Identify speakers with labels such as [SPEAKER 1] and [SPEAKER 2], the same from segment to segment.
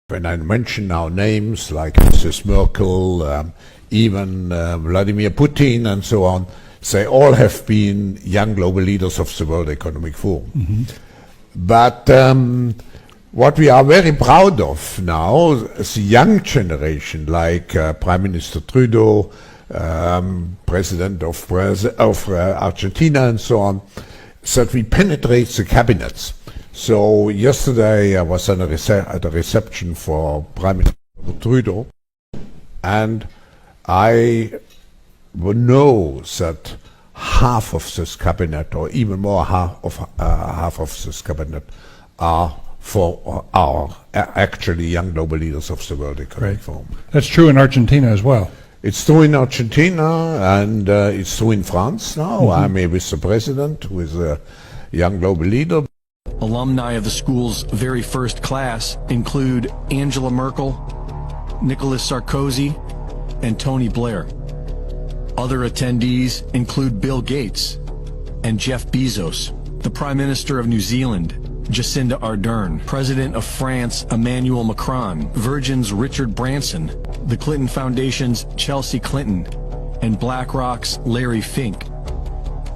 [SPEAKER 1] When I mention now names like Mrs. Merkel, even Vladimir Putin and so on, they all have been young global leaders of the World Economic Forum. Mm-hmm. But what we are very proud of now, the young generation, like Prime Minister Trudeau, President of Argentina and so on, that we penetrate the cabinets. So yesterday I was at a reception for Prime Minister Trudeau, and I know that half of this cabinet, or even more half of this cabinet, are actually young global leaders of the World Economic Forum.
[SPEAKER 2] That's true in Argentina as well.
[SPEAKER 1] It's true in Argentina, and it's true in France now. Mm-hmm. I'm here with the president, who is a young global leader.
[SPEAKER 3] Alumni of the school's very first class include Angela Merkel, Nicolas Sarkozy, and Tony Blair. Other attendees include Bill Gates and Jeff Bezos, the Prime Minister of New Zealand, Jacinda Ardern, President of France, Emmanuel Macron, Virgin's Richard Branson, the Clinton Foundation's Chelsea Clinton, and BlackRock's Larry Fink.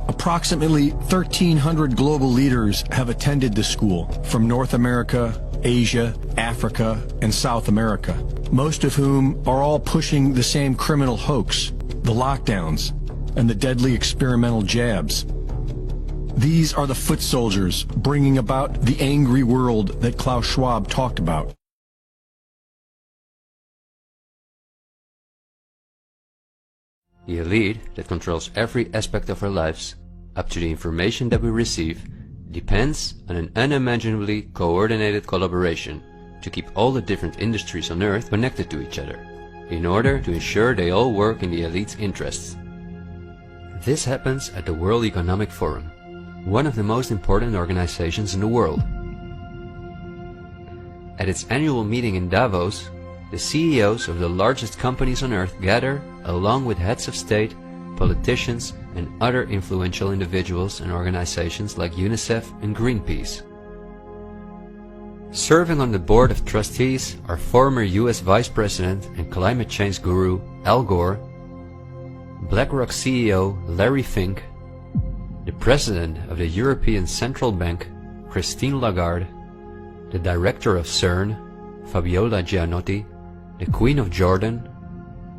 [SPEAKER 3] Approximately 1,300 global leaders have attended the school from North America, Asia, Africa, and South America, most of whom are all pushing the same criminal hoax, the lockdowns, and the deadly experimental jabs. These are the foot soldiers bringing about the angry world that Klaus Schwab talked about.
[SPEAKER 4] The elite that controls every aspect of our lives, up to the information that we receive, depends on an unimaginably coordinated collaboration to keep all the different industries on Earth connected to each other, in order to ensure they all work in the elite's interests. This happens at the World Economic Forum, one of the most important organizations in the world. At its annual meeting in Davos, the CEOs of the largest companies on Earth gather along with heads of state, politicians, and other influential individuals and organizations like UNICEF and Greenpeace. Serving on the board of trustees are former US Vice President and climate change guru Al Gore, BlackRock CEO Larry Fink, the President of the European Central Bank Christine Lagarde, the Director of CERN Fabiola Gianotti, the Queen of Jordan,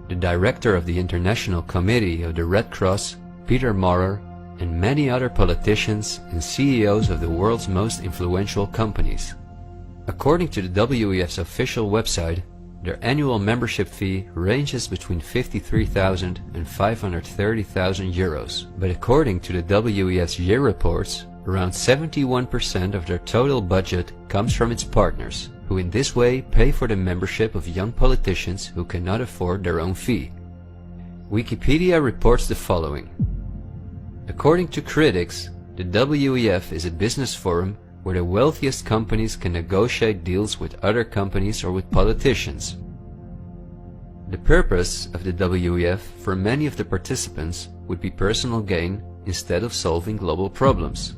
[SPEAKER 4] the Director of the International Committee of the Red Cross Peter Maurer, and many other politicians and CEOs of the world's most influential companies. According to the WEF's official website, their annual membership fee ranges between 53,000 and 530,000 euros. But according to the WEF's year reports, around 71% of their total budget comes from its partners, who in this way pay for the membership of young politicians who cannot afford their own fee. Wikipedia reports the following. According to critics, the WEF is a business forum where the wealthiest companies can negotiate deals with other companies or with politicians. The purpose of the WEF for many of the participants would be personal gain instead of solving global problems.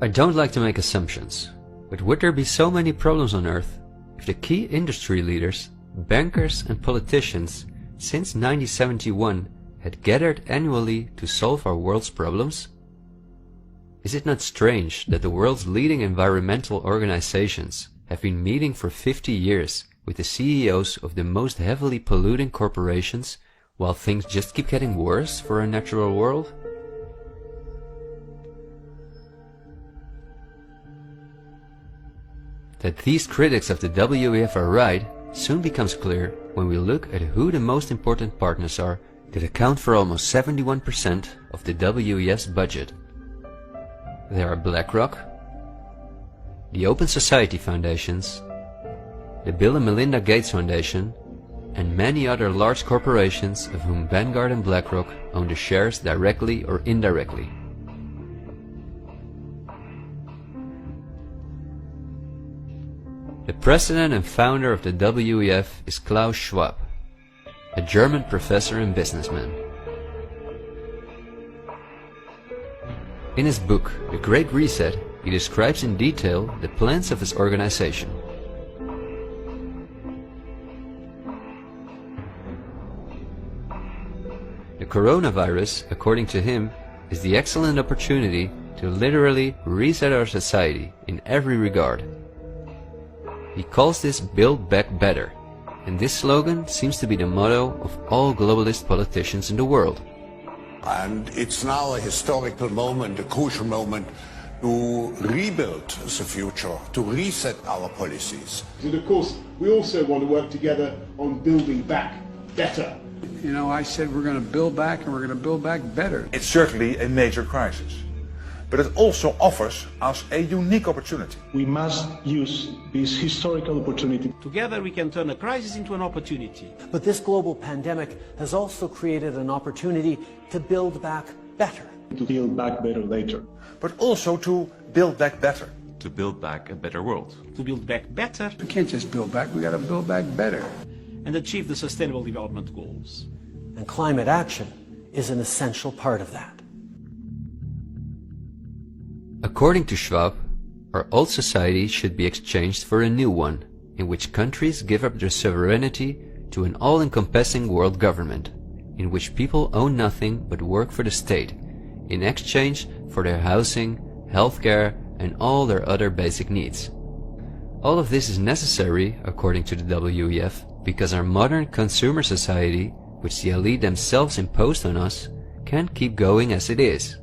[SPEAKER 4] I don't like to make assumptions, but would there be so many problems on Earth if the key industry leaders, bankers and politicians since 1971 had gathered annually to solve our world's problems? Is it not strange that the world's leading environmental organizations have been meeting for 50 years with the CEOs of the most heavily polluting corporations, while things just keep getting worse for our natural world? That these critics of the WEF are right soon becomes clear when we look at who the most important partners are that account for almost 71% of the WEF's budget. There are BlackRock, the Open Society Foundations, the Bill and Melinda Gates Foundation, and many other large corporations of whom Vanguard and BlackRock own the shares directly or indirectly. The president and founder of the WEF is Klaus Schwab, a German professor and businessman. In his book, The Great Reset, he describes in detail the plans of his organization. The coronavirus, according to him, is the excellent opportunity to literally reset our society in every regard. He calls this Build Back Better, and this slogan seems to be the motto of all globalist politicians in the world.
[SPEAKER 1] And it's now a historical moment, a crucial moment, to rebuild the future, to reset our policies.
[SPEAKER 5] And of course, we also want to work together on building back better.
[SPEAKER 6] You know, I said we're going to build back and we're going to build back better.
[SPEAKER 7] It's certainly a major crisis, but it also offers us a unique opportunity.
[SPEAKER 5] We must use this historical opportunity.
[SPEAKER 8] Together we can turn a crisis into an opportunity.
[SPEAKER 9] But this global pandemic has also created an opportunity to build back better.
[SPEAKER 5] To build back better later.
[SPEAKER 7] But also to build back better.
[SPEAKER 10] To build back a better world.
[SPEAKER 8] To build back better.
[SPEAKER 6] We can't just build back, we got to build back better.
[SPEAKER 8] And achieve the Sustainable Development Goals.
[SPEAKER 9] And climate action is an essential part of that.
[SPEAKER 4] According to Schwab, our old society should be exchanged for a new one, in which countries give up their sovereignty to an all-encompassing world government, in which people own nothing but work for the state, in exchange for their housing, healthcare, and all their other basic needs. All of this is necessary, according to the WEF, because our modern consumer society, which the elite themselves imposed on us, can't keep going as it is.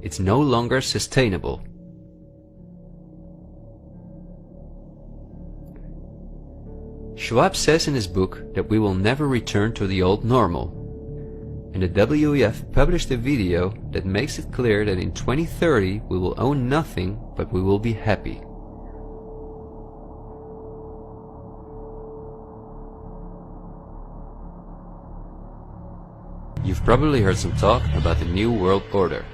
[SPEAKER 4] It's no longer sustainable. Schwab says in his book that we will never return to the old normal. And the WEF published a video that makes it clear that in 2030 we will own nothing, but we will be happy. You've probably heard some talk about the New World Order.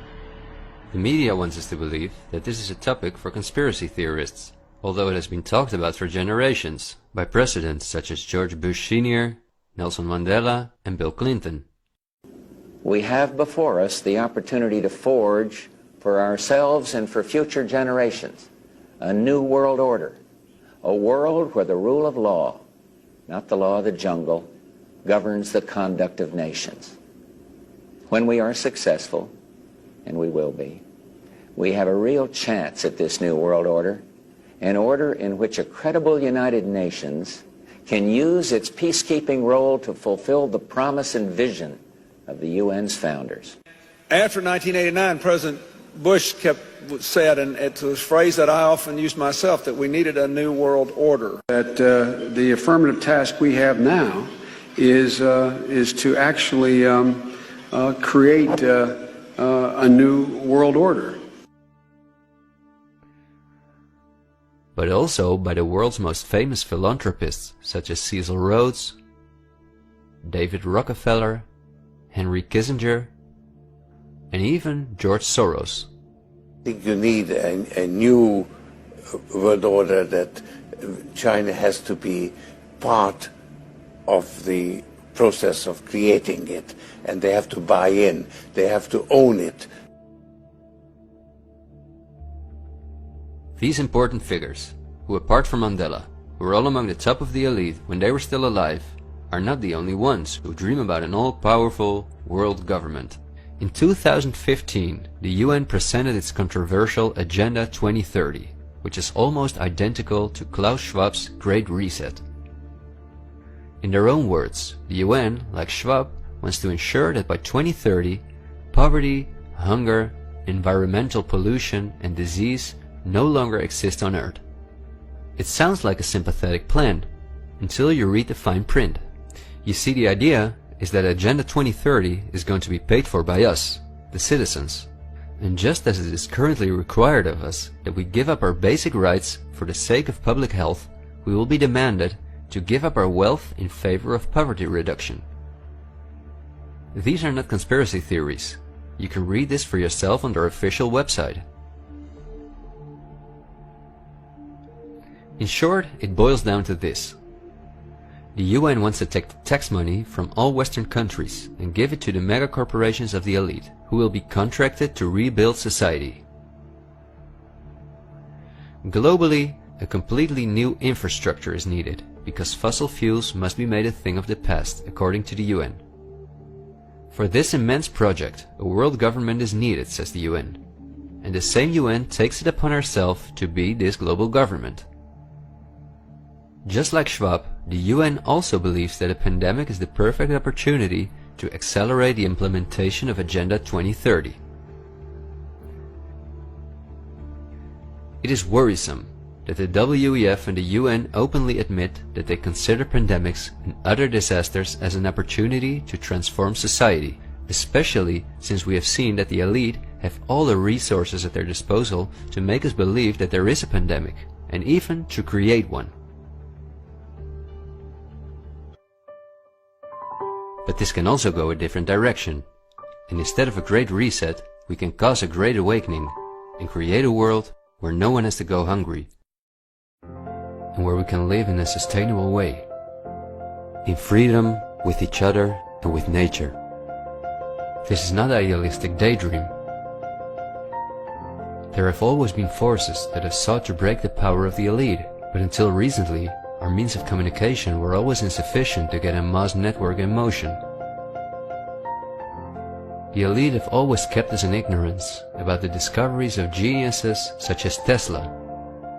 [SPEAKER 4] The media wants us to believe that this is a topic for conspiracy theorists, although it has been talked about for generations by presidents such as George Bush Sr., Nelson Mandela, and Bill Clinton.
[SPEAKER 11] We have before us the opportunity to forge for ourselves and for future generations a new world order, a world where the rule of law, not the law of the jungle, governs the conduct of nations. When we are successful, and we will be, we have a real chance at this new world order, an order in which a credible United Nations can use its peacekeeping role to fulfill the promise and vision of the UN's founders.
[SPEAKER 12] After 1989, President Bush said, and it's a phrase that I often use myself, that we needed a new world order.
[SPEAKER 6] That the affirmative task we have now is to actually create a new world order.
[SPEAKER 4] But also by the world's most famous philanthropists such as Cecil Rhodes, David Rockefeller, Henry Kissinger, and even George Soros.
[SPEAKER 13] I think you need a new world order, that China has to be part of the process of creating it, and they have to buy in, they have to own it.
[SPEAKER 4] These important figures, who apart from Mandela, were all among the top of the elite when they were still alive, are not the only ones who dream about an all-powerful world government. In 2015, the UN presented its controversial Agenda 2030, which is almost identical to Klaus Schwab's Great Reset. In their own words, the UN, like Schwab, wants to ensure that by 2030, poverty, hunger, environmental pollution, and disease no longer exist on Earth. It sounds like a sympathetic plan, until you read the fine print. You see, the idea is that Agenda 2030 is going to be paid for by us, the citizens. And just as it is currently required of us that we give up our basic rights for the sake of public health, we will be demanded to give up our wealth in favor of poverty reduction. These are not conspiracy theories. You can read this for yourself on their official website. In short, it boils down to this. The UN wants to take the tax money from all Western countries and give it to the mega corporations of the elite, who will be contracted to rebuild society. Globally, a completely new infrastructure is needed, because fossil fuels must be made a thing of the past, according to the UN. For this immense project, a world government is needed, says the UN. And the same UN takes it upon herself to be this global government. Just like Schwab, the UN also believes that a pandemic is the perfect opportunity to accelerate the implementation of Agenda 2030. It is worrisome that the WEF and the UN openly admit that they consider pandemics and other disasters as an opportunity to transform society, especially since we have seen that the elite have all the resources at their disposal to make us believe that there is a pandemic, and even to create one. But this can also go a different direction, and instead of a great reset, we can cause a great awakening and create a world where no one has to go hungry, and where we can live in a sustainable way, in freedom with each other and with nature. This is not an idealistic daydream. There have always been forces that have sought to break the power of the elite, but until recently, our means of communication were always insufficient to get a mass network in motion. The elite have always kept us in ignorance about the discoveries of geniuses such as Tesla,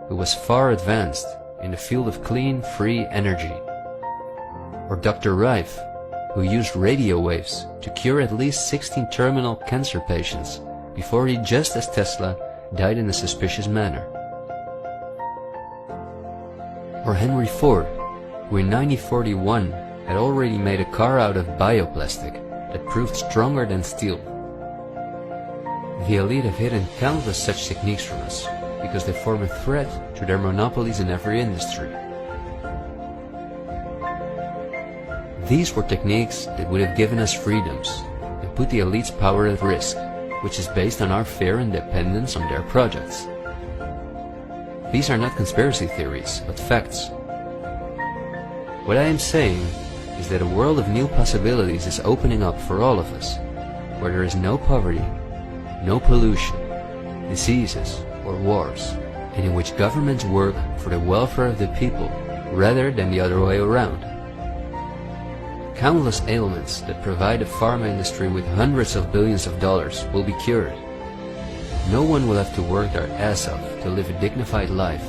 [SPEAKER 4] who was far advanced in the field of clean, free energy, or Dr. Rife, who used radio waves to cure at least 16 terminal cancer patients before he, just as Tesla, died in a suspicious manner. Or Henry Ford, who in 1941 had already made a car out of bioplastic that proved stronger than steel. The elite have hidden countless such techniques from us because they form a threat to their monopolies in every industry. These were techniques that would have given us freedoms and put the elite's power at risk, which is based on our fear and dependence on their projects. These are not conspiracy theories, but facts. What I am saying is that a world of new possibilities is opening up for all of us, where there is no poverty, no pollution, diseases, or wars, and in which governments work for the welfare of the people rather than the other way around. Countless ailments that provide the pharma industry with hundreds of billions of dollars will be cured. No one will have to work their ass off to live a dignified life.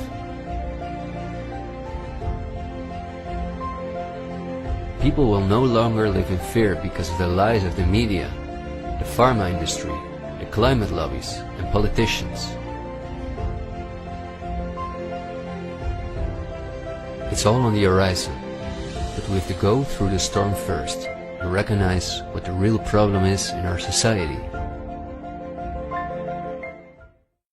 [SPEAKER 4] People will no longer live in fear because of the lies of the media, the pharma industry, the climate lobbies, and politicians. It's all on the horizon, but we have to go through the storm first and recognize what the real problem is in our society.